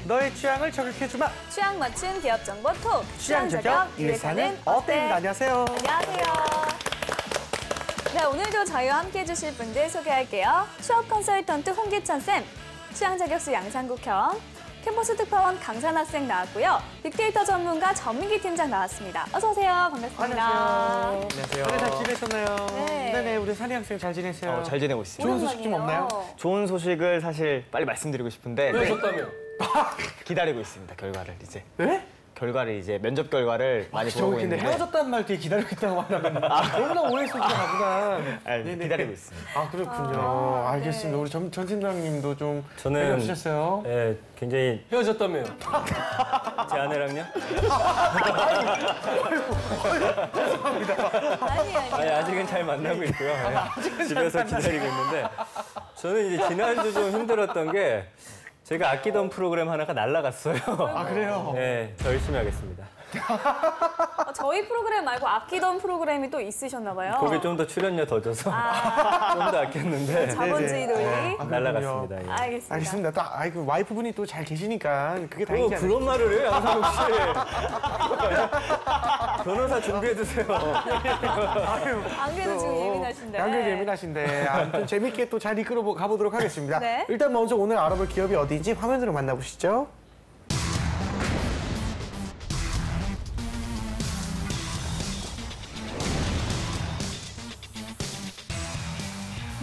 너의 취향을 저격해주마. 취향 맞춤 기업 정보 톡. 취향 저격 이 회사는 어때입니다. 안녕하세요. 안녕하세요. 네, 오늘도 저희와 함께 해주실 분들 소개할게요. 취업 컨설턴트 홍기천 쌤, 취향 저격수 양상국형, 캠퍼스 특파원 강산 학생 나왔고요. 빅데이터 전문가 전민기 팀장 나왔습니다. 어서 오세요. 반갑습니다. 안녕하세요. 잘 지내셨나요? 네. 네네, 우리 산희 학생 잘 지냈어요? 잘 지내고 있습니다. 좋은 소식 좀 없나요? 좋은 소식을 사실 빨리 말씀드리고 싶은데 헤어졌다며? 기다리고 있습니다. 결과를 이제. 네? 결과를 이제 면접 결과를 많이 보고 근데 있는데 헤어졌다는 말 뒤에 기다리고 있다고 하다가 너무나 오해했었구나 가구나. 기다리고 있습니다. 아 그렇군요. 알겠습니다. 네. 우리 전 팀장님도 좀 저는 해주셨어요. 네, 굉장히 헤어졌다며요? 제 아내랑요? 아니, 아직은 잘 만나고 있고요. 네, 집에서 기다리고 있는데 저는 이제 지난주 좀 힘들었던 게 제가 아끼던 프로그램 하나가 날라갔어요. 아 그래요? 네, 더 열심히 하겠습니다. 저희 프로그램 말고 아끼던 프로그램이 또 있으셨나 봐요. 거기 좀 더 출연료 더 줘서 좀 더 아꼈는데 자본주의 논리. 날라갔습니다. 예. 알겠습니다. 알겠습니다. 또 그 와이프분이 또 잘 계시니까 그게 다행이지 않아요? 그런 말을 해요, 양상욱 씨. 변호사 준비해주세요. 안 그래도 지금 예민하신데. 안 그래도 예민하신데 아무튼 재밌게 또 잘 이끌어 가보도록 하겠습니다. 네. 일단 먼저 오늘 알아볼 기업이 어디인지 화면으로 만나보시죠.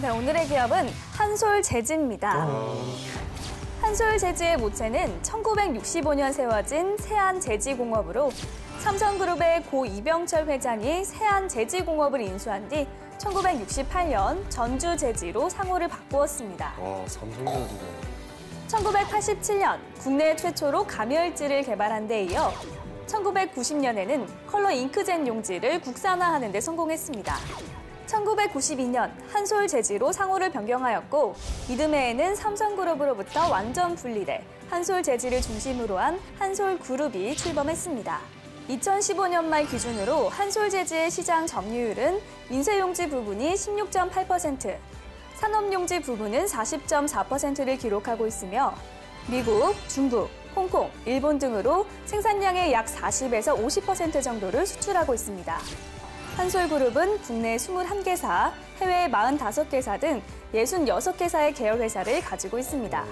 네, 오늘의 기업은 한솔재지입니다. 한솔재지의 모체는 1965년 세워진 세안재지공업으로 삼성그룹의 고 이병철 회장이 세안재지공업을 인수한 뒤 1968년 전주재지로 상호를 바꾸었습니다. 와, 삼성전자네. 1987년 국내 최초로 가멸지를 개발한 데 이어 1990년에는 컬러 잉크젯 용지를 국산화하는 데 성공했습니다. 1992년 한솔재지로 상호를 변경하였고 이듬해에는 삼성그룹으로부터 완전 분리돼 한솔재지를 중심으로 한 한솔그룹이 출범했습니다. 2015년 말 기준으로 한솔재지의 시장 점유율은 인쇄용지 부분이 16.8%, 산업용지 부분은 40.4%를 기록하고 있으며 미국, 중국, 홍콩, 일본 등으로 생산량의 약 40에서 50% 정도를 수출하고 있습니다. 한솔그룹은 국내 21개사, 해외 45개사 등 66개사의 계열회사를 가지고 있습니다.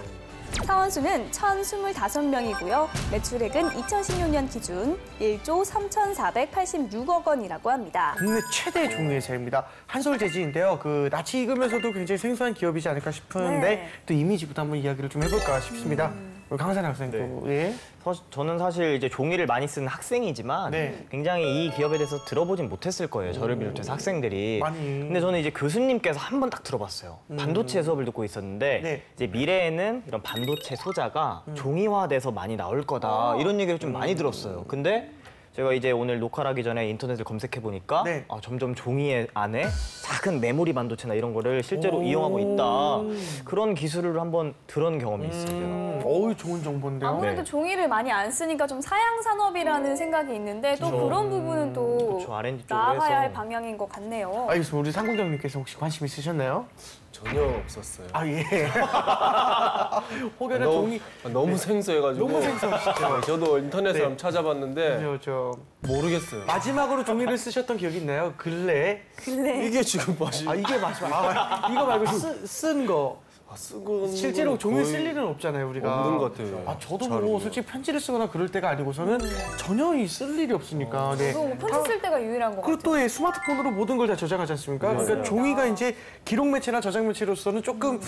사원수는 1,025명이고요. 매출액은 2016년 기준 1조 3,486억 원이라고 합니다. 국내 최대 종이회사입니다. 한솔재지인데요. 그 낯이 익으면서도 굉장히 생소한 기업이지 않을까 싶은데 네. 또 이미지부터 한번 이야기를 좀 해볼까 싶습니다. 우리 강산 학생도 예. 저는 사실 이제 종이를 많이 쓰는 학생이지만 네. 굉장히 이 기업에 대해서 들어보진 못했을 거예요. 저를 비롯해서 학생들이. 많이. 근데 저는 이제 교수님께서 한 번 딱 들어봤어요. 반도체 수업을 듣고 있었는데 네. 이제 미래에는 이런 반도체 소자가 종이화돼서 많이 나올 거다 이런 얘기를 좀 많이 들었어요. 근데 제가 이제 오늘 녹화를 하기 전에 인터넷을 검색해 보니까 네. 점점 종이 안에 작은 메모리 반도체나 이런 거를 실제로 이용하고 있다. 그런 기술을 한번 들은 경험이 있어요. 어우 좋은 정보인데요. 아무래도 네. 종이를 많이 안 쓰니까 좀 사양 산업이라는 생각이 있는데 또 그런 부분은 또 그쵸, R&D 쪽으로 나아가야 할 해서. 방향인 것 같네요. 알겠습니다. 우리 상공장님께서 혹시 관심 있으셨나요? 전혀 없었어요. 아 예. 혹여나 종이 너무 생소해가지고. 너무 생소하시죠. 네, 저도 인터넷에 네. 한번 찾아봤는데 저 모르겠어요. 마지막으로 종이를 쓰셨던 기억이 있나요? 근래. 이게 지금 맛이 이게 마지막. 이거 말고 쓴 거. 쓰고 실제로 종이를 쓸 일은 없잖아요, 우리가. 없는 것 같아요. 저도 잘 뭐 없네요. 솔직히 편지를 쓰거나 그럴 때가 아니고서는 전혀 쓸 일이 없으니까. 네. 또 편지 쓸 때가 유일한 것 그리고 같아요. 또 이 스마트폰으로 모든 걸 다 저장하지 않습니까? 그러니까 종이가 이제 기록 매체나 저장 매체로서는 조금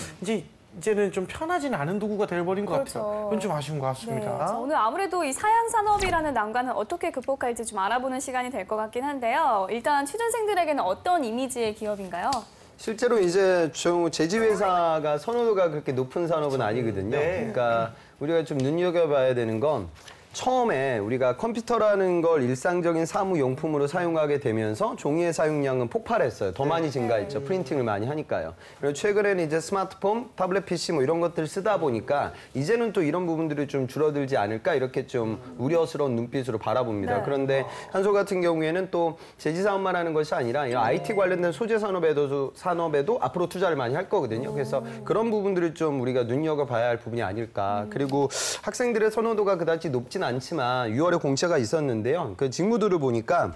이제는 좀 편하지는 않은 도구가 되어버린 것 그렇죠. 같아요. 그건 좀 아쉬운 것 네, 같습니다. 그래서 오늘 아무래도 이 사양 산업이라는 난관을 어떻게 극복할지 좀 알아보는 시간이 될 것 같긴 한데요. 일단 취준생들에게는 어떤 이미지의 기업인가요? 실제로 이제 제지회사가 선호도가 그렇게 높은 산업은 아니거든요. 네. 그러니까 우리가 좀 눈여겨봐야 되는 건 처음에 우리가 컴퓨터라는 걸 일상적인 사무용품으로 사용하게 되면서 종이의 사용량은 폭발했어요. 더 많이 증가했죠. 프린팅을 많이 하니까요. 그리고 최근에는 이제 스마트폰, 타블렛 PC 뭐 이런 것들 쓰다 보니까 이제는 또 이런 부분들이 좀 줄어들지 않을까 이렇게 좀 우려스러운 눈빛으로 바라봅니다. 그런데 한솔 같은 경우에는 또 제지 사업만 하는 것이 아니라 이런 IT 관련된 소재 산업에도 앞으로 투자를 많이 할 거거든요. 그래서 그런 부분들을 좀 우리가 눈여겨봐야 할 부분이 아닐까. 그리고 학생들의 선호도가 그다지 높진 않지만 6월에 공채가 있었는데요. 그 직무들을 보니까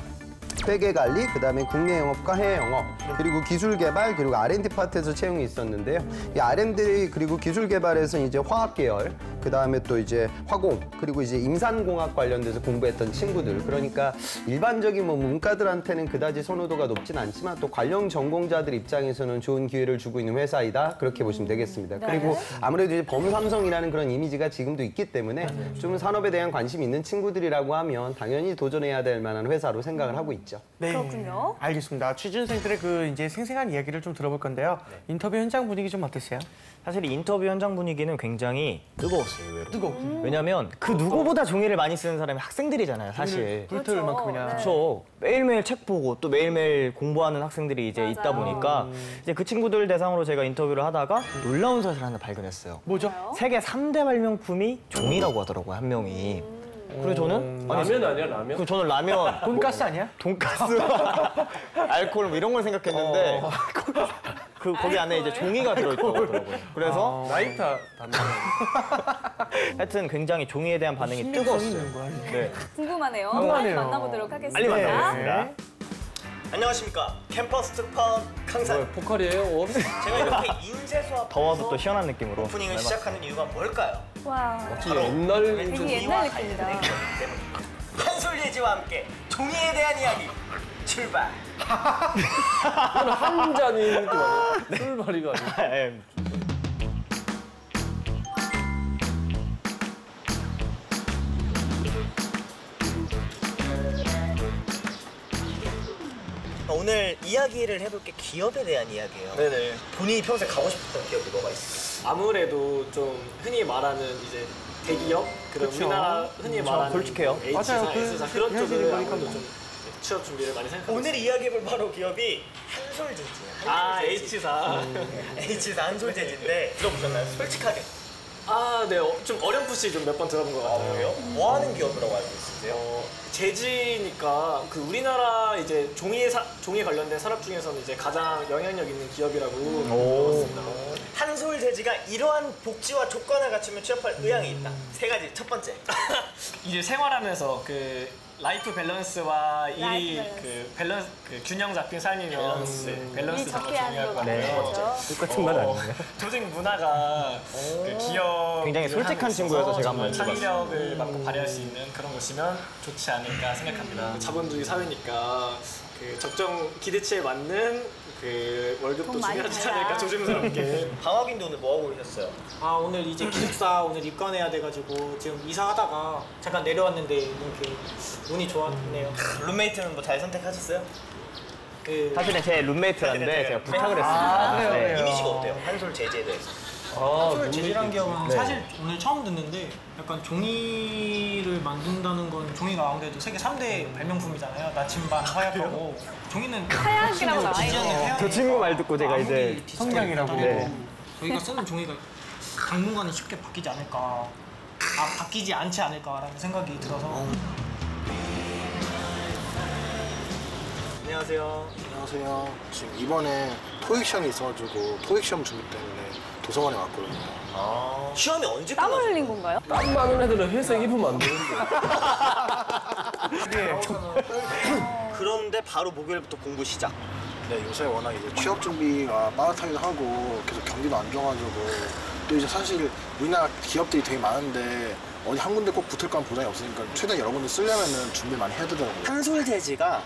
회계 관리, 그다음에 국내 영업과 해외 영업, 그리고 기술 개발, 그리고 R&D 파트에서 채용이 있었는데요. 이 R&D 그리고 기술 개발에서 이제 화학 계열, 그다음에 또 이제 화공, 그리고 이제 임산공학 관련돼서 공부했던 친구들. 그러니까 일반적인 뭐 문과들한테는 그다지 선호도가 높진 않지만 또 관련 전공자들 입장에서는 좋은 기회를 주고 있는 회사이다. 그렇게 보시면 되겠습니다. 그리고 아무래도 이제 범삼성이라는 그런 이미지가 지금도 있기 때문에 좀 산업에 대한 관심이 있는 친구들이라고 하면 당연히 도전해야 될 만한 회사로 생각을 하고 있죠. 네, 그렇군요. 알겠습니다. 취준생들의 그 이제 생생한 이야기를 좀 들어볼 건데요. 인터뷰 현장 분위기 좀 어땠어요? 사실 이 인터뷰 현장 분위기는 굉장히 뜨거웠어요, 의외로. 뜨겁고. 왜냐면 그 누구보다 종이를 많이 쓰는 사람이 학생들이잖아요, 사실. 불태울 만큼이나. 그렇죠. 매일매일 책 보고 또 매일매일 공부하는 학생들이 이제 있다 보니까 이제 그 친구들 대상으로 제가 인터뷰를 하다가 놀라운 사실을 하나 발견했어요. 뭐죠? 세계 3대 발명품이 종이라고 하더라고요, 한 명이. 그래서 저는 라면 아니야, 라면? 그럼 저는 라면, 돈가스 아니야? 돈가스, 알코올 뭐 이런 걸 생각했는데 거기 안에 이제 종이가 들어있더라고요. 그래서 라이터 담배. 하여튼 굉장히 종이에 대한 반응이 신빙성이 뜨거웠어요. 있는 거야. 네. 궁금하네요. 궁금하네요. 빨리 만나보도록 하겠습니다. 빨리 만나보겠습니다. 네. 안녕하십니까. 캠퍼스 특파원 강산. 포칼이에요? 제가 이렇게 인쇄 수업 더워도 또 시원한 느낌으로 오프닝을 시작하는 이유가 뭘까요? 와, 옛날 되게 옛날 느낌이다. 한솔 예지와 함께 종이에 대한 이야기 출발. 한 잔이 느낌 아니야? 술마리가 아니야? 오늘 이야기를 해볼 게 기업에 대한 이야기예요. 네네. 본인이 평소에 가고 싶었던 기업이 뭐가 있어요? 아무래도 좀 흔히 말하는 이제 대기업 그런 그쵸. 우리나라 흔히 말하는 솔직해요. H사, 맞아요. 그 S사 그런 현실인 쪽을 거니까 아무래도 뭐. 좀 취업 준비를 많이 생각하고 오늘 이야기해볼 바로 기업이 한솔제지예요. 아 H사 H사 한솔제지인데 들어보셨나요? 솔직하게. 아 네 좀 어렴풋이 좀 몇 번 들어본 것 같아요. 그래요? 뭐 하는 기업이라고 알고 있으세요? 재지니까 그 우리나라 이제 종이 관련된 산업 중에서는 이제 가장 영향력 있는 기업이라고 들었습니다. 한솔제지가 이러한 복지와 조건을 갖추면 취업할 의향이 있다. 세 가지. 첫 번째. 이제 생활하면서 그 라이프 밸런스와 이 라이프 그 밸런스 그 균형 잡힌 삶이면 밸런스 일 자체가 잡게 하는 중요할 것 거군요. 같아요. 그렇죠. 똑같은 말 아니에요? 조직 문화가 그 기업 굉장히 솔직한 친구여서 제가 한번 창의력을 막 발휘할 수 있는 그런 곳이면 좋지 않을까 생각합니다. 자본주의 사회니까 그 적정 기대치에 맞는 그 월급도 돈 많이 중요하지 받아야. 않을까 조심스럽게. 방학인데 오늘 뭐 하고 오셨어요? 아 오늘 이제 기숙사 오늘 입관해야 돼가지고 지금 이사하다가 잠깐 내려왔는데 이렇게 운이 좋았네요. 룸메이트는 뭐 잘 선택하셨어요? 그 사실은 제 룸메이트인데 제가 부탁을 했습니다. 아, 그래요, 네. 그래요. 이미지가 어때요? 한솔제지에 대해서. 한솔 재질한 기업은 네. 사실 오늘 처음 듣는데 약간 종이를 만든다는 건 종이가 아무래도 세계 3대 발명품이잖아요. 나침반, 화약하고 종이는 화약이라고 나와 있네요. 저 친구 말 듣고 제가 이제 성냥이라고. 네. 저희가 쓰는 종이가 당분간은 쉽게 바뀌지 않을까, 바뀌지 않지 않을까라는 생각이 들어서. 안녕하세요. 안녕하세요. 지금 이번에 토익 시험이 있어가지고 토익 시험 준비 때문에 도서관에 왔거든요. 시험이 언제 땀 끝나요? 흘린 건가요? 땀 많은 애들은 회색 입으면 안 되는데. 그런데 바로 목요일부터 공부 시작. 네, 요새 워낙 이제 취업 준비가 빠듯하기도 하고 계속 경기도 안 좋아가지고 또 이제 사실 우리나라 기업들이 되게 많은데 어디 한 군데 꼭 붙을 건 보장이 없으니까 최대한 여러 군데 쓰려면은 준비 많이 해야 되더라고요. 한솔제지가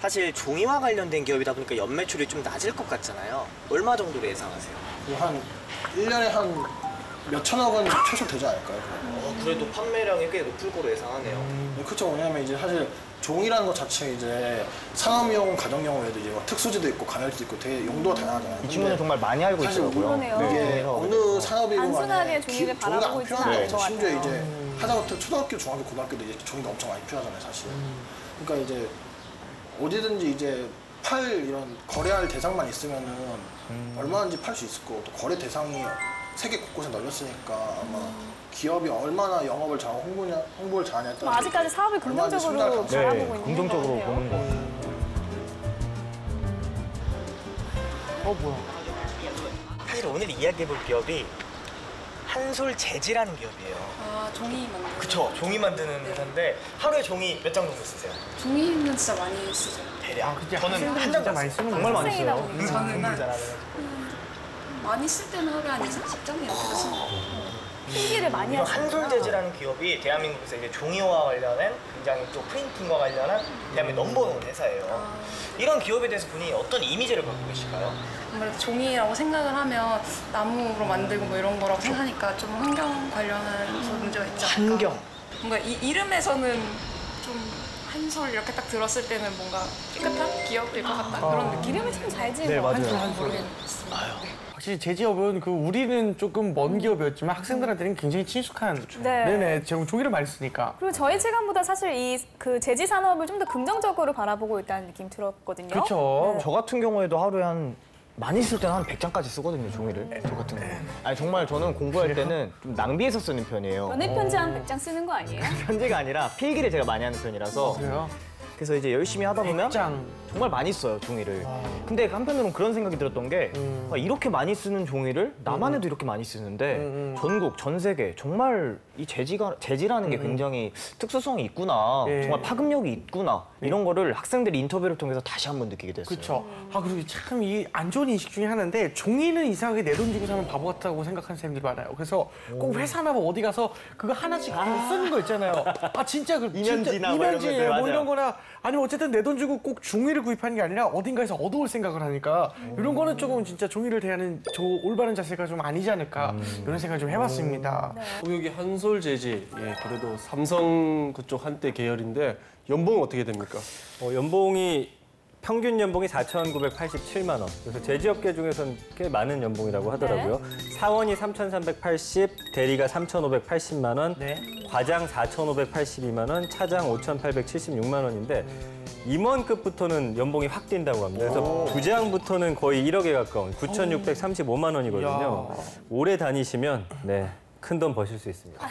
사실 종이와 관련된 기업이다 보니까 연매출이 좀 낮을 것 같잖아요. 얼마 정도로 예상하세요? 한 1년에 한 몇천억 원 최소 되지 않을까요? 그래도 판매량이 꽤 높을 거로 예상하네요. 네, 그렇죠. 왜냐면 이제 사실 종이라는 것 자체 이제 산업용, 가정용 외에도 이제 막 특수지도 있고 가열지도 있고 되게 용도가 다양하잖아요. 이 친구는 정말 많이 알고 사실 있더라고요. 그러네요. 이게 어느 산업이고 단순하게 간에 종이를 종이가 안 바라보고 있지는 필요한 않을 것 것 심지어 같아요. 이제 하다못해 초등학교, 중학교, 고등학교도 이제 종이가 엄청 많이 필요하잖아요, 사실. 그러니까 이제 어디든지 이제 이런 거래할 대상만 있으면은 얼마든지 팔 수 있을 거고 또 거래 대상이 세계 곳곳에 널렸으니까 아마 기업이 얼마나 영업을 잘하고 홍보를 잘하냐에 좀 따라 아직까지 사업을 얼마든지 성장할 긍정적으로 가능성이 바라보고 있는 긍정적으로 것 같아요. 보는 거 같아요. 뭐야? 사실 오늘 이야기해볼 기업이 한솔재지라는 기업이에요. 아, 종이 만드는. 그쵸, 종이 만드는 회사인데 하루에 종이 몇 장 정도 쓰세요? 종이는 진짜 많이 쓰죠. 대략. 그치, 저는 학생들은 한 장 진짜 많이 쓰는 정말 많이 학생이다 써요. 보니까. 저는 공부를 잘하는. 많이 쓸 때는 하루에 한 20장 이렇게 쓰는 거. 필기를 많이 이런 하시는구나. 한솔재지라는 기업이 대한민국에서 이제 종이와 관련한 굉장히 또 프린팅과 관련한 대한민국 넘버원 회사예요. 이런 기업에 대해서 본인이 어떤 이미지를 갖고 계실까요? 아무래도 종이라고 생각을 하면 나무로 만들고 뭐 이런 거라고 생각하니까 좀 환경 관련한 문제가 있지 않을까. 환경. 뭔가 이 이름에서는 좀 한솔 이렇게 딱 들었을 때는 뭔가 깨끗한 기업일 것 같다 그런 느낌. 이름이 참 잘 지은 네, 것 같아요. 맞아요. 모르겠습니다. 확실히 제 지역은 그 우리는 조금 먼 기업이었지만 학생들한테는 굉장히 친숙한. 네. 네네. 제가 종이를 많이 쓰니까. 그리고 저희 체감보다 사실 이 그 제지 산업을 좀 더 긍정적으로 바라보고 있다는 느낌 들었거든요. 그렇죠. 저 같은 경우에도 하루에 많이 쓸 때는 한 100장까지 쓰거든요, 종이를. 저 같은 경우. 아니, 정말 저는 공부할 때는 좀 낭비해서 쓰는 편이에요. 연애 편지 한 100장 쓰는 거 아니에요? 편지가 아니라 필기를 제가 많이 하는 편이라서. 그래요? 그래서 이제 열심히 하다 보면 100장. 정말 많이 써요, 종이를. 근데 한편으로는 그런 생각이 들었던 게 이렇게 많이 쓰는 종이를 나만 해도 이렇게 많이 쓰는데 전국, 전 세계 정말 이 재지라는 게 굉장히 특수성이 있구나. 예. 정말 파급력이 있구나. 이런 거를 학생들이 인터뷰를 통해서 다시 한번 느끼게 됐어요. 그렇죠. 아 그리고 참 이 안 좋은 인식 중에 하나인데 종이는 이상하게 내 돈 주고 사면 바보 같다고 생각하는 사람들이 많아요. 그래서 꼭 회사나 뭐 어디 가서 그거 하나씩 쓰는 거 있잖아요. 아 진짜 그 이면지나 뭐 이런 이면지 것들, 뭐 맞아요. 이런 거나 아니면 어쨌든 내 돈 주고 꼭 종이를 구입하는 게 아니라 어딘가에서 얻어올 생각을 하니까 이런 거는 조금 진짜 종이를 대하는 올바른 자세가 좀 아니지 않을까 이런 생각을 좀 해봤습니다. 여기 한솔재지, 예, 그래도 삼성 그쪽 한때 계열인데 연봉은 어떻게 됩니까? 연봉이 평균 연봉이 4,987만 원. 그래서 제지업계 중에서는 꽤 많은 연봉이라고 하더라고요. 사원이 3,380, 대리가 3,580만 원, 네. 과장 4,582만 원, 차장 5,876만 원인데 임원급부터는 연봉이 확 뛴다고 합니다. 그래서 부장부터는 거의 1억에 가까운 9,635만 원이거든요. 오래 다니시면 큰 돈 버실 수 있습니다.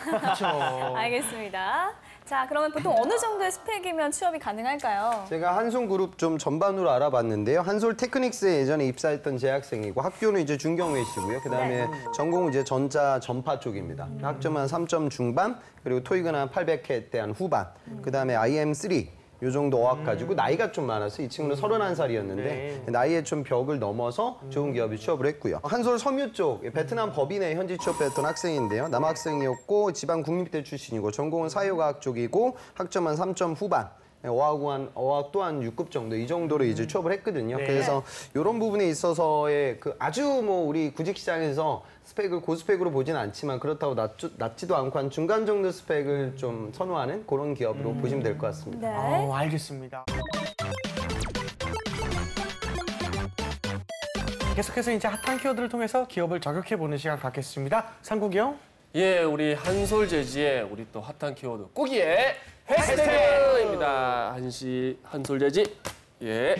알겠습니다. 자, 그러면 보통 어느 정도의 스펙이면 취업이 가능할까요? 제가 한솔그룹 좀 전반으로 알아봤는데요. 한솔 테크닉스에 예전에 입사했던 재학생이고 학교는 이제 중경외시고요. 그다음에 전공은 이제 전자 전파 쪽입니다. 학점은 한 3점 중반, 그리고 토익은 한 800회 한 후반. 그다음에 IM3 요 정도 어학 가지고 나이가 좀 많아서 이 친구는 31살이었는데 나이에 좀 벽을 넘어서 좋은 기업에 취업을 했고요. 한솔 섬유 쪽 베트남 법인에 현지 취업했던 학생인데요. 남학생이었고 지방 국립대 출신이고 전공은 사회과학 쪽이고 학점 한 3점 후반. 어학도 한 6급 정도 이 정도로 이제 취업을 했거든요. 그래서 이런 부분에 있어서의 그 아주 뭐 우리 구직 시장에서 스펙을 고스펙으로 보진 않지만 그렇다고 낮지도 않고 한 중간 정도 스펙을 좀 선호하는 그런 기업으로 보시면 될 것 같습니다. 네. 알겠습니다. 계속해서 이제 핫한 키워드를 통해서 기업을 저격해보는 시간 갖겠습니다. 상국이 형. 예, 우리 한솔재지의 우리 또 핫한 키워드 꾸기의 해시태그입니다. 한솔재지. 예.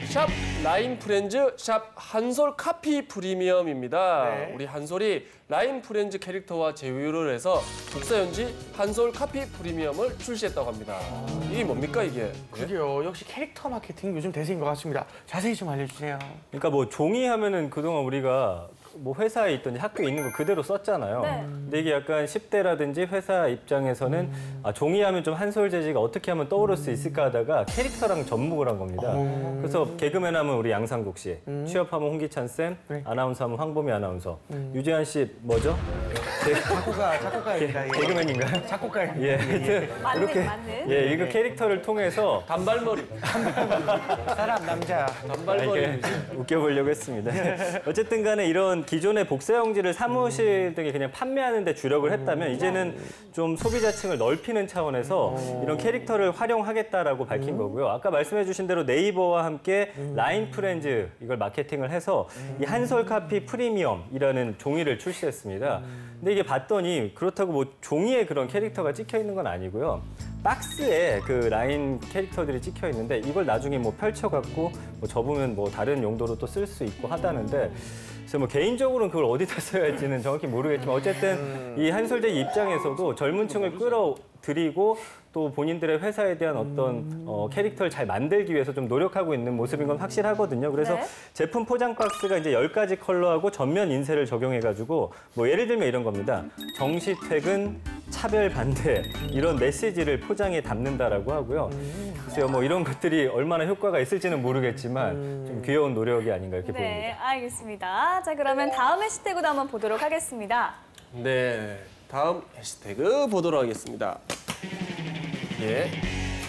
샵 라인 프렌즈 샵 한솔 카피 프리미엄입니다. 네. 우리 한솔이 라인 프렌즈 캐릭터와 제휴를 해서 국사연지 한솔 카피 프리미엄을 출시했다고 합니다. 이게 뭡니까 이게? 예? 그게요. 역시 캐릭터 마케팅 요즘 대세인 것 같습니다. 자세히 좀 알려주세요. 그러니까 뭐 종이 하면은 그동안 우리가 뭐 회사에 있든지 학교에 있는 거 그대로 썼잖아요. 네. 근데 이게 약간 10대라든지 회사 입장에서는 조용히 하면 좀 한솔재지가 어떻게 하면 떠오를 수 있을까 하다가 캐릭터랑 접목을 한 겁니다. 그래서 개그맨 하면 우리 양상국 씨, 취업하면 홍기찬 쌤, 네. 아나운서 하면 황보미 아나운서, 유재한 씨 뭐죠? 작곡가입니다. 예. 개그맨인가요? 작곡가입니다. 예, 하여튼 이렇게 맞는. 예, 이거 캐릭터를 통해서 단발머리. 사람 남자. 단발머리. 이렇게 웃겨보려고 했습니다. 어쨌든 간에 이런 기존의 복사용지를 사무실 등에 그냥 판매하는 데 주력을 했다면 이제는 좀 소비자층을 넓히는 차원에서 이런 캐릭터를 활용하겠다라고 밝힌 거고요. 아까 말씀해 주신 대로 네이버와 함께 라인 프렌즈 이걸 마케팅을 해서 이 한솔 카피 프리미엄이라는 종이를 출시했습니다. 근데 이게 봤더니 그렇다고 뭐 종이에 그런 캐릭터가 찍혀 있는 건 아니고요. 박스에 그 라인 캐릭터들이 찍혀 있는데 이걸 나중에 뭐 펼쳐갖고 뭐 접으면 뭐 다른 용도로 또 쓸 수 있고 하다는데 그래서 뭐 개인적으로는 그걸 어디다 써야 할지는 정확히 모르겠지만 어쨌든 이 한솔제 입장에서도 젊은 층을 끌어들이고 또 본인들의 회사에 대한 어떤 캐릭터를 잘 만들기 위해서 좀 노력하고 있는 모습인 건 확실하거든요. 그래서 네. 제품 포장 박스가 이제 10가지 컬러하고 전면 인쇄를 적용해가지고 뭐 예를 들면 이런 겁니다. 정시 퇴근, 차별 반대 이런 메시지를 포장에 담는다라고 하고요. 글쎄요, 뭐 이런 것들이 얼마나 효과가 있을지는 모르겠지만 좀 귀여운 노력이 아닌가 이렇게 네, 보입니다. 알겠습니다. 자, 그러면 다음 해시태그도 한번 보도록 하겠습니다. 네, 다음 해시태그 보도록 하겠습니다. 예,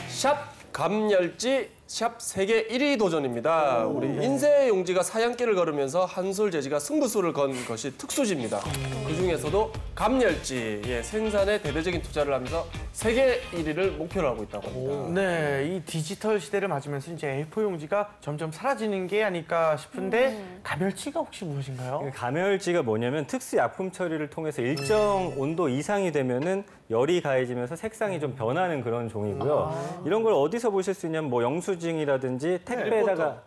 샵 감열지 샵 세계 1위 도전입니다. 우리 인쇄 용지가 사양길을 걸으면서 한솔 제지가 승부수를 건 것이 특수지입니다. 그중에서도 감열지 생산에 대대적인 투자를 하면서 세계 1위를 목표로 하고 있다고 합니다. 네, 이 디지털 시대를 맞으면서 이제 A4 용지가 점점 사라지는 게 아닐까 싶은데 가멸치가 혹시 무엇인가요? 가멸지가 뭐냐면 특수 약품 처리를 통해서 일정 온도 이상이 되면은 열이 가해지면서 색상이 좀 변하는 그런 종이고요. 이런 걸 어디서 보실 수 있냐면 뭐 영수증이라든지 택배에다가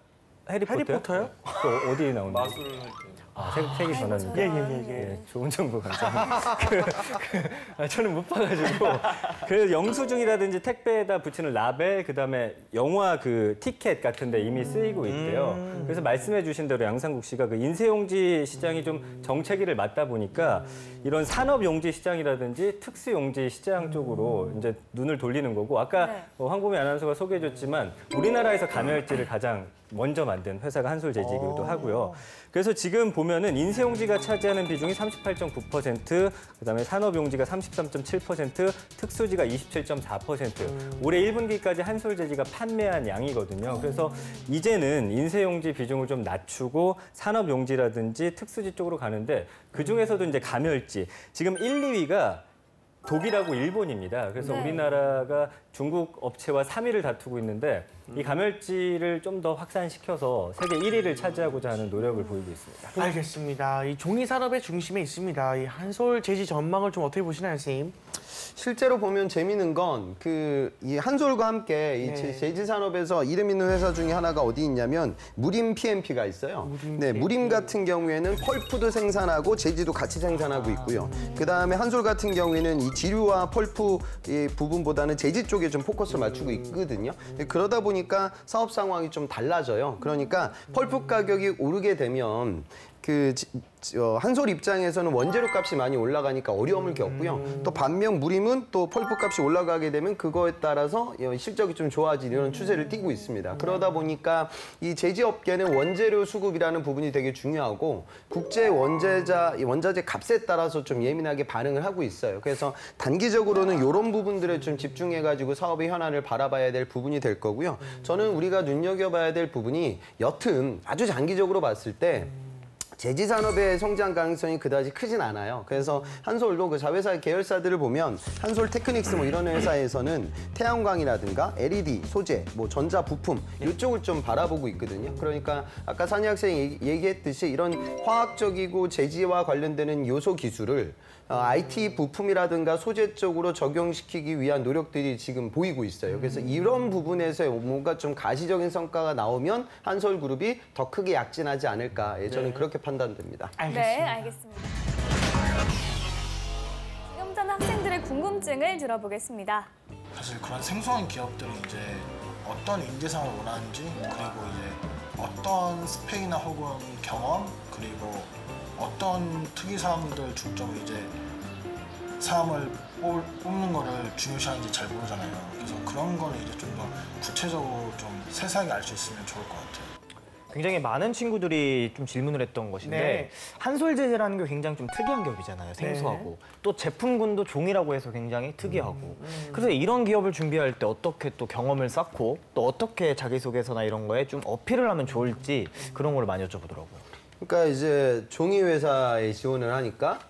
해리포터요? 또 어디에 나오는 거예요? 마술을 할 때. 색이 변하는 게. 예. 좋은 정보 감사합니다. 저는 못 봐가지고. 그래서 영수증이라든지 택배에다 붙이는 라벨, 그다음에 영화 그 티켓 같은 데 이미 쓰이고 있대요. 그래서 말씀해 주신 대로 양상국 씨가 그 인쇄용지 시장이 좀 정체기를 맞다 보니까 이런 산업용지 시장이라든지 특수용지 시장 쪽으로 이제 눈을 돌리는 거고 아까 네. 황보미 아나운서가 소개해 줬지만 우리나라에서 가멸지를 가장 먼저 만든 회사가 한솔제지이기도 하고요. 그래서 지금 보면은 인쇄용지가 차지하는 비중이 38.9%, 그다음에 산업용지가 33.7%, 특수지가 27.4%. 올해 1분기까지 한솔제지가 판매한 양이거든요. 그래서 이제는 인쇄용지 비중을 좀 낮추고 산업용지라든지 특수지 쪽으로 가는데 그 중에서도 이제 가멸지 지금 1, 2위가 독일하고 일본입니다. 그래서 네. 우리나라가 중국 업체와 3위를 다투고 있는데 이 가멸지를 좀 더 확산시켜서 세계 1위를 차지하고자 하는 노력을 보이고 있습니다. 알겠습니다. 이 종이 산업의 중심에 있습니다. 이 한솔 제지 전망을 좀 어떻게 보시나요, 선생님? 실제로 보면 재미있는 건 이 한솔과 함께 이 제지 산업에서 이름 있는 회사 중에 하나가 어디 있냐면 무림 PMP가 있어요. 무림 같은 경우에는 펄프도 생산하고 제지도 같이 생산하고 있고요. 그다음에 한솔 같은 경우에는 이 지류와 펄프 이 부분보다는 제지 쪽에 좀 포커스를 맞추고 있거든요. 그러다 보니까 사업 상황이 좀 달라져요. 그러니까 펄프 가격이 오르게 되면 한솔 입장에서는 원재료 값이 많이 올라가니까 어려움을 겪고요. 또 반면 무림은 또 펄프 값이 올라가게 되면 그거에 따라서 실적이 좀 좋아지는 이런 추세를 띠고 있습니다. 그러다 보니까 이 제지 업계는 원재료 수급이라는 부분이 되게 중요하고 국제 원자재 값에 따라서 좀 예민하게 반응을 하고 있어요. 그래서 단기적으로는 이런 부분들에 좀 집중해가지고 사업의 현안을 바라봐야 될 부분이 될 거고요. 저는 우리가 눈여겨봐야 될 부분이 여튼 아주 장기적으로 봤을 때 제지 산업의 성장 가능성이 그다지 크진 않아요. 그래서 한솔도 그 자회사 계열사들을 보면 한솔 테크닉스 뭐 이런 회사에서는 태양광이라든가 LED, 소재, 뭐 전자 부품 이쪽을 좀 바라보고 있거든요. 그러니까 아까 산희 학생이 얘기했듯이 이런 화학적이고 제지와 관련되는 요소 기술을 IT 부품이라든가 소재 쪽으로 적용시키기 위한 노력들이 지금 보이고 있어요. 그래서 이런 부분에서 뭔가 좀 가시적인 성과가 나오면 한솔그룹이 더 크게 약진하지 않을까. 저는 그렇게 판단됩니다. 네, 알겠습니다. 지금 전 학생들의 궁금증을 들어보겠습니다. 사실 그런 생소한 기업들은 이제 어떤 인재상을 원하는지 그리고 이제 어떤 스펙이나 혹은 경험 그리고 어떤 특이사항들 중점으로 이제 사람을 뽑는 거를 중요시하는지 잘 모르잖아요. 그래서 그런 거는 이제 좀 더 구체적으로 좀 세세하게 알 수 있으면 좋을 것 같아요. 굉장히 많은 친구들이 좀 질문을 했던 것인데 네. 한솔제지라는 게 굉장히 좀 특이한 기업이잖아요. 생소하고. 또 제품군도 종이라고 해서 굉장히 특이하고. 그래서 이런 기업을 준비할 때 어떻게 또 경험을 쌓고 또 어떻게 자기소개서나 이런 거에 좀 어필을 하면 좋을지 그런 걸 많이 여쭤보더라고요. 그러니까 이제 종이 회사에 지원을 하니까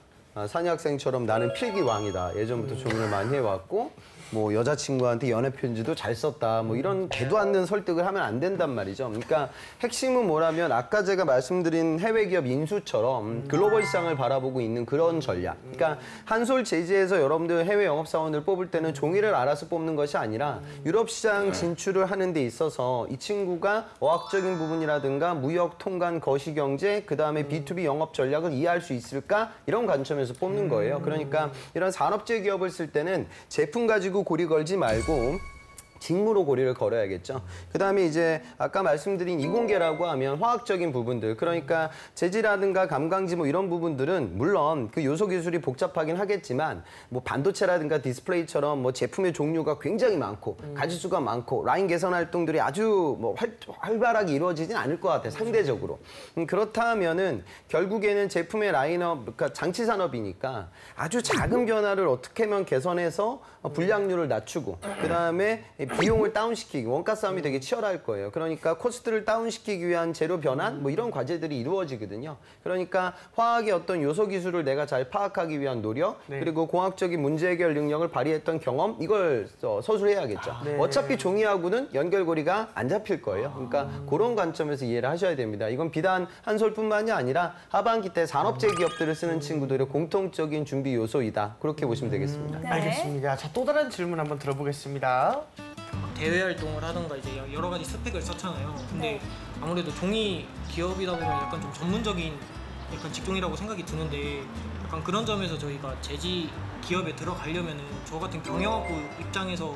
산희 학생처럼 나는 필기왕이다. 예전부터 종이를 많이 해왔고 뭐 여자친구한테 연애 편지도 잘 썼다 뭐 이런 되도 않는 설득을 하면 안 된단 말이죠. 그러니까 핵심은 뭐라면 아까 제가 말씀드린 해외 기업 인수처럼 글로벌 시장을 바라보고 있는 그런 전략. 그러니까 한솔 제지에서 여러분들 해외 영업사원을 뽑을 때는 종이를 알아서 뽑는 것이 아니라 유럽 시장 진출을 하는 데 있어서 이 친구가 어학적인 부분이라든가 무역, 통관, 거시경제, 그다음에 B2B 영업 전략을 이해할 수 있을까? 이런 관점에서 뽑는 거예요. 그러니까 이런 산업재 기업을 쓸 때는 제품 가지고 고리 걸지 말고 직무로 고리를 걸어야겠죠. 그다음에 이제 아까 말씀드린 이공계라고 하면 화학적인 부분들, 그러니까 재질이라든가 감광지 뭐 이런 부분들은 물론 그 요소 기술이 복잡하긴 하겠지만 뭐 반도체라든가 디스플레이처럼 뭐 제품의 종류가 굉장히 많고 가지수가 많고 라인 개선 활동들이 아주 뭐 활발하게 이루어지진 않을 것 같아요. 상대적으로. 그렇다면은 결국에는 제품의 라인업, 그러니까 장치 산업이니까 아주 작은 변화를 어떻게 하면 개선해서 불량률을 낮추고 그다음에 비용을 다운시키기, 원가 싸움이 되게 치열할 거예요. 그러니까 코스트를 다운시키기 위한 재료 변환 뭐 이런 과제들이 이루어지거든요. 그러니까 화학의 어떤 요소 기술을 내가 잘 파악하기 위한 노력, 그리고 공학적인 문제 해결 능력을 발휘했던 경험, 이걸 서술해야겠죠. 어차피 종이하고는 연결고리가 안 잡힐 거예요. 그러니까 그런 관점에서 이해를 하셔야 됩니다. 이건 비단 한솔뿐만이 아니라 하반기 때 산업재 기업들을 쓰는 친구들의 공통적인 준비 요소이다. 그렇게 보시면 되겠습니다. 네. 알겠습니다. 자, 또 다른 질문 한번 들어보겠습니다. 대외 활동을 하던가 이제 여러 가지 스펙을 썼잖아요. 근데 아무래도 종이 기업이다 보면 약간 좀 전문적인 약간 직종이라고 생각이 드는데 약간 그런 점에서 저희가 제지 기업에 들어가려면은 저 같은 경영학부 입장에서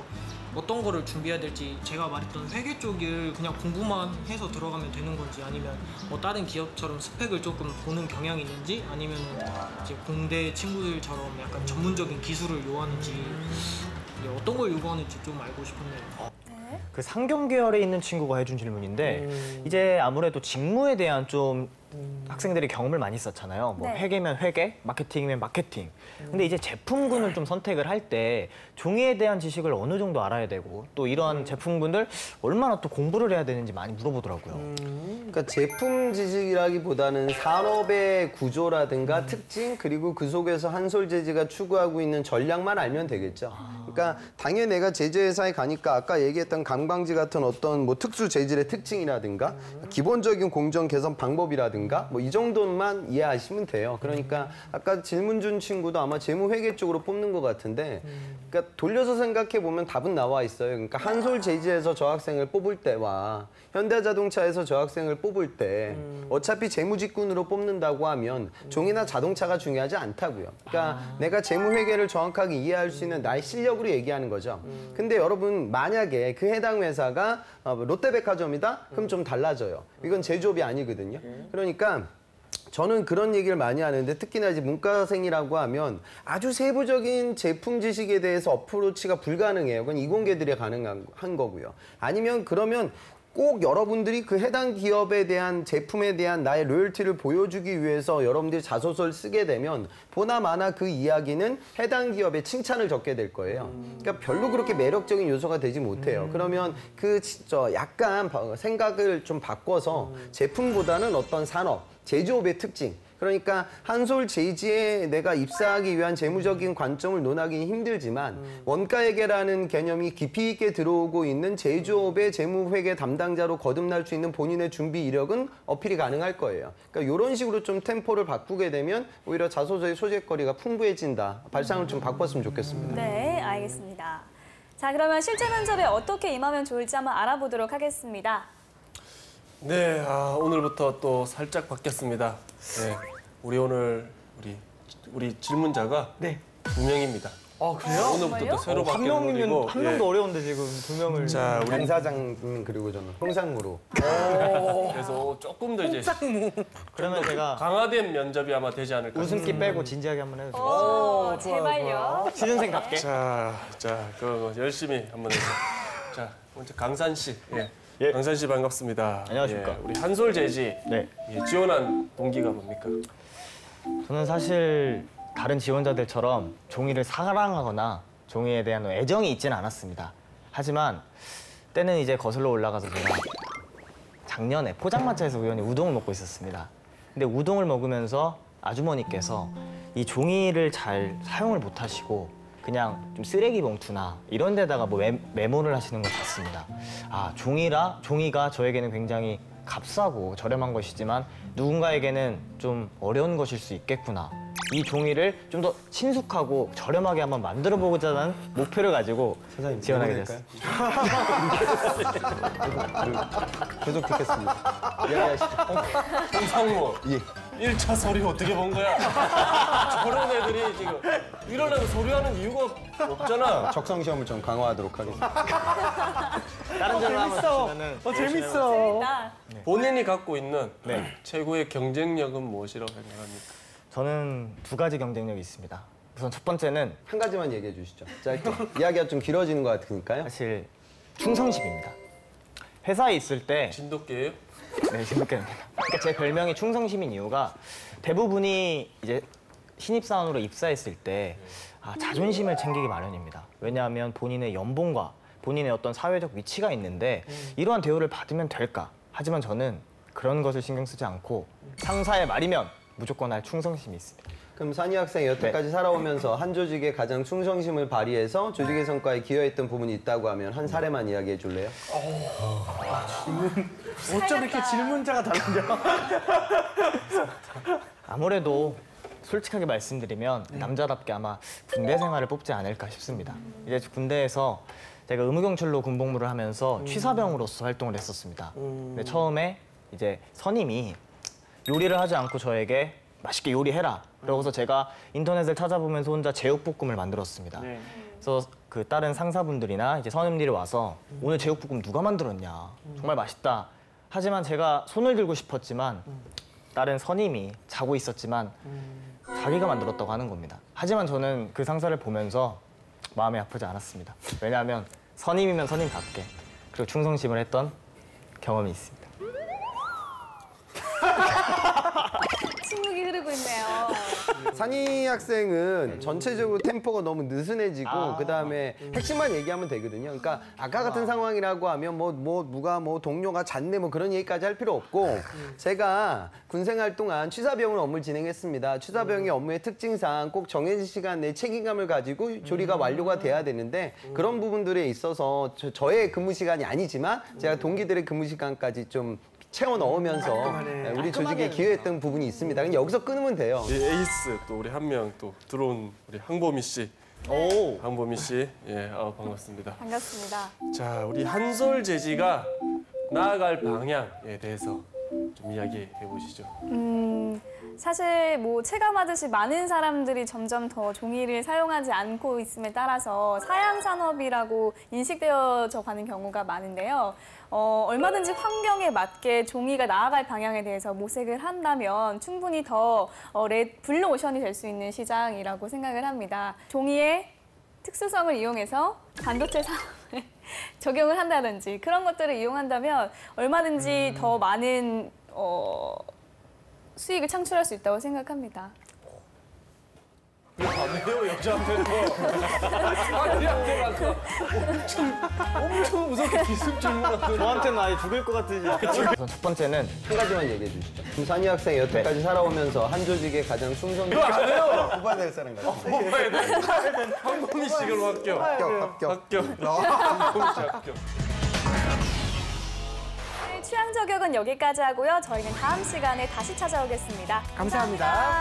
어떤 거를 준비해야 될지, 제가 말했던 회계 쪽을 그냥 공부만 해서 들어가면 되는 건지, 아니면 뭐 다른 기업처럼 스펙을 조금 보는 경향이 있는지, 아니면 이제 공대 친구들처럼 약간 전문적인 기술을 요하는지, 어떤 걸 요구하는지 좀 알고 싶었네요. 그 상경 계열에 있는 친구가 해준 질문인데 이제 아무래도 직무에 대한 좀 학생들이 경험을 많이 썼잖아요. 뭐 네. 회계면 회계, 마케팅이면 마케팅. 근데 이제 제품군을 좀 선택을 할 때 종이에 대한 지식을 어느 정도 알아야 되고 또 이러한 제품군들 얼마나 또 공부를 해야 되는지 많이 물어보더라고요. 그러니까 제품 지식이라기보다는 산업의 구조라든가 특징, 그리고 그 속에서 한솔제지가 추구하고 있는 전략만 알면 되겠죠. 그러니까 당연히 내가 제조회사에 가니까 아까 얘기했던 감광지 같은 어떤 뭐 특수 재질의 특징이라든가 기본적인 공정 개선 방법이라든가 뭐 이 정도만 이해하시면 돼요. 그러니까 아까 질문 준 친구도 아마 재무회계 쪽으로 뽑는 것 같은데, 그러니까 돌려서 생각해 보면 답은 나와 있어요. 그러니까 한솔제지에서 저 학생을 뽑을 때와 현대자동차에서 저 학생을 뽑을 때 어차피 재무직군으로 뽑는다고 하면 종이나 자동차가 중요하지 않다고요. 그러니까 내가 재무회계를 정확하게 이해할 수 있는 나의 실력으로 얘기하는 거죠. 근데 여러분 만약에 그 해당 회사가 롯데백화점이다? 그럼 좀 달라져요. 이건 제조업이 아니거든요. 그러니까 저는 그런 얘기를 많이 하는데, 특히나 이제 문과생이라고 하면 아주 세부적인 제품 지식에 대해서 어프로치가 불가능해요. 그건 이공계들이 가능한 거고요. 아니면 그러면 꼭 여러분들이 그 해당 기업에 대한 제품에 대한 나의 로열티를 보여주기 위해서 여러분들이 자소서를 쓰게 되면 보나마나 그 이야기는 해당 기업의 칭찬을 적게 될 거예요. 그러니까 별로 그렇게 매력적인 요소가 되지 못해요. 그러면 약간 생각을 좀 바꿔서 제품보다는 어떤 산업, 제조업의 특징, 그러니까 한솔제지에 내가 입사하기 위한 재무적인 관점을 논하기는 힘들지만 원가회계라는 개념이 깊이 있게 들어오고 있는 제조업의 재무회계 담당자로 거듭날 수 있는 본인의 준비 이력은 어필이 가능할 거예요. 그러니까 이런 식으로 좀 템포를 바꾸게 되면 오히려 자소서의 소재거리가 풍부해진다. 발상을 좀 바꿨으면 좋겠습니다. 네, 알겠습니다. 자, 그러면 실제 면접에 어떻게 임하면 좋을지 한번 알아보도록 하겠습니다. 네, 오늘부터 또 살짝 바뀌었습니다. 네, 오늘 우리 질문자가 네. 2명입니다. 그래요? 오늘부터 또 새로 한 바뀐 명이면 분이고, 한 명도 어려운데 지금 2명을. 자, 우리 양 사장님 그리고 저는 홍상무로. 그래서 조금 더 이제 그러면 제가 강화된 면접이 아마 되지 않을까. 웃음기 빼고 진지하게 한번 해도 될까요? 오, 제발요. 취준생답게. 자, 그거 열심히 한번 해서. 자, 먼저 강산 씨. 예. 강산 씨 반갑습니다. 안녕하십니까. 예, 우리 한솔제지 네. 지원한 동기가 뭡니까? 저는 사실 다른 지원자들처럼 종이를 사랑하거나 종이에 대한 애정이 있지는 않았습니다. 하지만 때는 이제 거슬러 올라가서 제가 작년에 포장마차에서 우연히 우동을 먹고 있었습니다. 근데 우동을 먹으면서 아주머니께서 이 종이를 잘 사용을 못 하시고 그냥 좀 쓰레기 봉투나 이런 데다가 뭐 메모를 하시는 것 같습니다. 아, 종이가 저에게는 굉장히 값싸고 저렴한 것이지만 누군가에게는 좀 어려운 것일 수 있겠구나. 이 종이를 좀 더 친숙하고 저렴하게 한번 만들어 보고자 하는 목표를 가지고 지원하게 됐습니다. 계속 듣겠습니다. 이야기하시죠. 홍상무, 1차 서류 어떻게 본 거야? 저런 애들이 지금 이러려고 서류하는 이유가 없잖아. 적성 시험을 좀 강화하도록 하겠습니다. 다른 점을 한번 보시면은 재밌어. 재밌다. 본인이 갖고 있는 최고의 경쟁력은 무엇이라고 생각합니까? 저는 두 가지 경쟁력이 있습니다. 우선 첫 번째는 한 가지만 얘기해 주시죠. 짧게. 이야기가 좀 길어지는 것 같으니까요. 사실 충성심입니다. 회사에 있을 때 진돗개예요? 네, 진돗개입니다. 그러니까 제 별명이 충성심인 이유가 대부분이 이제 신입사원으로 입사했을 때 자존심을 챙기기 마련입니다. 왜냐하면 본인의 연봉과 본인의 어떤 사회적 위치가 있는데 이러한 대우를 받으면 될까? 하지만 저는 그런 것을 신경 쓰지 않고 상사의 말이면 무조건 할 충성심이 있습니다. 그럼 산이 학생 여태까지 살아오면서 한 조직에 가장 충성심을 발휘해서 조직의 성과에 기여했던 부분이 있다고 하면 한 사례만 이야기해 줄래요? 어쩜 이렇게 질문자가 다르냐? 아무래도 솔직하게 말씀드리면 남자답게 아마 군대 생활을 뽑지 않을까 싶습니다. 이제 군대에서 제가 의무경찰로 군복무를 하면서 취사병으로서 활동을 했었습니다. 근데 처음에 이제 선임이 요리를 하지 않고 저에게 맛있게 요리해라. 그러고서 제가 인터넷을 찾아보면서 혼자 제육볶음을 만들었습니다. 그래서 그 다른 상사분들이나 이제 선임들이 와서 오늘 제육볶음 누가 만들었냐. 정말 맛있다. 하지만 제가 손을 들고 싶었지만 다른 선임이 자고 있었지만 자기가 만들었다고 하는 겁니다. 하지만 저는 그 상사를 보면서 마음이 아프지 않았습니다. 왜냐하면 선임이면 선임답게 그리고 충성심을 했던 경험이 있습니다. 침묵이 흐르고 있네요. 산이 학생은 전체적으로 템포가 너무 느슨해지고 그다음에 핵심만 얘기하면 되거든요. 그러니까 아까 같은 상황이라고 하면 누가 동료가 잤네 뭐 그런 얘기까지 할 필요 없고 제가 군생활 동안 취사병으로 업무를 진행했습니다. 취사병의 업무의 특징상 꼭 정해진 시간 내에 책임감을 가지고 조리가 완료가 돼야 되는데 그런 부분들에 있어서 저의 근무 시간이 아니지만 제가 동기들의 근무 시간까지 좀 채워 넣으면서 우리 조직에 기여했던 부분이 있습니다. 그냥 여기서 끊으면 돼요. 에이스 또 우리 한 명 또 들어온 우리 항보미 씨. 오. 항보미 씨, 예, 반갑습니다. 반갑습니다. 자, 우리 한솔제지가 나아갈 방향에 대해서 좀 이야기해 보시죠. 사실 뭐 체감하듯이 많은 사람들이 점점 더 종이를 사용하지 않고 있음에 따라서 사양 산업이라고 인식되어져 가는 경우가 많은데요. 얼마든지 환경에 맞게 종이가 나아갈 방향에 대해서 모색을 한다면 충분히 더 블루오션이 될 수 있는 시장이라고 생각을 합니다. 종이의 특수성을 이용해서 반도체 산업에 적용을 한다든지 그런 것들을 이용한다면 얼마든지 더 많은 수익을 창출할 수 있다고 생각합니다. 왜요 여자한테도 아니한테 아까 엄청 무섭게 기습 질문하고 저한테는 아예 죽을 것 같으지. 우선 첫 번째는 한 가지만 얘기해 주시죠. 그럼 산이 학생 여태까지 살아오면서 한 조직에 가장 충성. 이거 안 해요. 뽑아야 될 사람 같아요. 뽑아야 돼. 항보미 씨 그럼 합격. 합격. 항보미 씨 합격. 취향 저격은 여기까지 하고요. 저희는 다음 시간에 다시 찾아오겠습니다. 감사합니다.